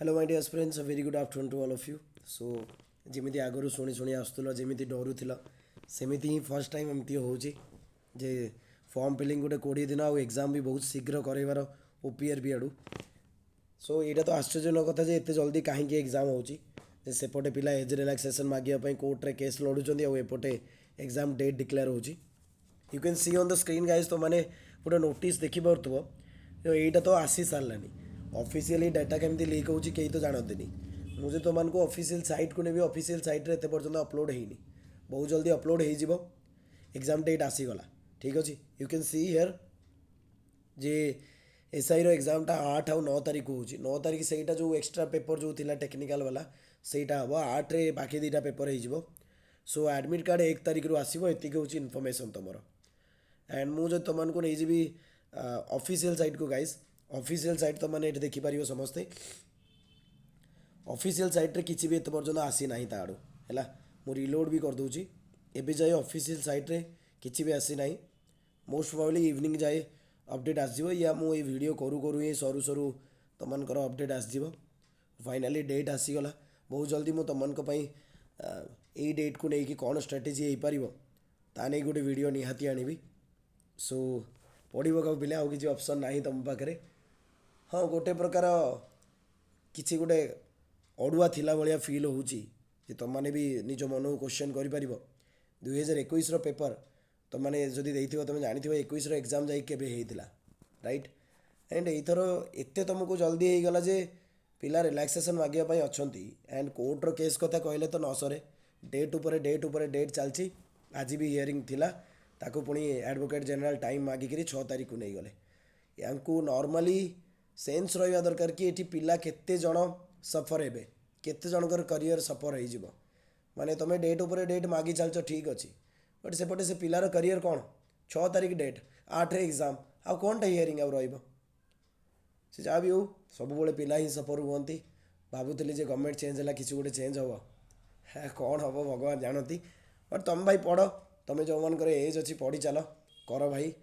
Hello my dear friends very good afternoon to all of you so जमी आगु शुणी शुणी आसूल जमी डरुला सेमती ही फर्स्ट टाइम एमती हो जे फॉर्म फिलिंग गोटे 20 दिन आउ एग्जाम भी बहुत शीघ्र करार ओपीआर भी आड़ू सो यहाँ तो आश्चर्यजनक कथा जे एते जल्दी कहीं एग्जाम हो सेपटे पिला एज रिलैक्सेशन मागे कोर्टे केस लड़ुंट आउटे एग्जाम डेट डिक्लेयर हो you can C on the screen guys तो मैंने गोटे नोटिस देखिपो यहाँ तो आसी सारानी ऑफिशियली डाटा केमती लीक हो कहीं तो जानते मुझे तुमको ऑफिशियल साइट को नहीं ऑफिशियल साइट रे पर्यटन अपलोड होनी बहुत जल्दी अपलोड हो एग्जाम डेट आसीगला ठीक अच्छे यू कैन सी हियर जे एसआई रो एग्जामटा 8 आउ 9 तारीख को 9 तारीख से जो एक्सट्रा पेपर जो थिला टेक्निकल वाला सेटा हम 8 रे बाकी दुटा पेपर हो सो एडमिट कार्ड 1 तारीख रू आसो ये हूँ इनफर्मेशन तुम एंड मुझे तुमको नहीं जी ऑफिशियल साइट को गाइज ऑफिशियल साइट तो मैंने देखिपर समस्ते ऑफिशियल साइट रे किसी भी एत पर्यटन आसी ना ताड़ू है मु रिलोड भी करदे एवं जाए ऑफिशियल साइट रे किसी भी आसी ना मोस्ट प्रोबेबली इवनिंग जाए अपडेट आसो या मुझे वीडियो करू करू ही सरू सरू तुमकर अपडेट आसो फाइनाली डेट आसीगला बहुत जल्दी मुझे तुमको यही डेट को लेकिन कौन स्ट्राटेजी हो पार ता नहीं गोटे वीडियो निहाती आनी सो पढ़ पकाओ पिले आउ किसी ऑप्शन ना तुम पाखे हाँ गोटे प्रकार किसी गोटे अड़ुआ थिला भाया फिल हो तुम मैंने भी निज मन को क्वेश्चन कर 2021 पेपर तुम मैंने जदि तुम जानी 21 एग्जाम जाइला राइट एंड एथर एत तुमको जल्दी हो गला जे पिला रिलैक्सेशन मागे अच्छा एंड कोर्टर केस कथा कहले तो न सरे डेट उपर डेट चलती आज भी हियरिंग थिला ताको पुणी एडवोकेट जनरल टाइम मागिक 6 तारीख को नहीं गले या नॉर्मली सेन्स रहा दरकार कि ये पिला केते जन सफर हे केते जनकर करियर सफर हो माने तुम डेट उपर डेट मागी चलच ठीक अच्छे बट सेपटे से पिलार करियर कौन 6 तारीख डेट 8 एग्जाम आउ कौनटा हियरिंग आउ से जहाँ भी हो सब पिला ही सफर हुंती भावुली जे गवर्नमेंट चेंज है किसी गोटे चेंज हम है कौन हम भगवान जानती बट तुम भाई पढ़ तुम जो मन एज अच्छी पढ़ी चल कर भाई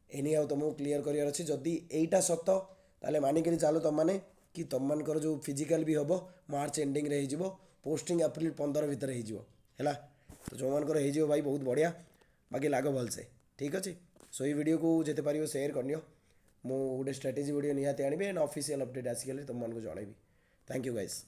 एनी आउ तुमको क्लीयर कर अच्छी जदि यहीटा सत ताले मानिक चलो तुम मैंने कि तुम मनकर जो फिजिकल भी हम मार्च एंडिंग रे हो पोस्टिंग एप्रिल 15 भितर है तो जो मनकर हो भाई बहुत बढ़िया बाकी लाग भलसे ठीक अच्छे सो ये वीडियो को जिते पार सेयार करनियो मु गोटे स्ट्राटेजी वीडियो निहाती आनी एंड ऑफिशियल अपडेट आसीगले तुम को जनइबी थैंक यू गाइस।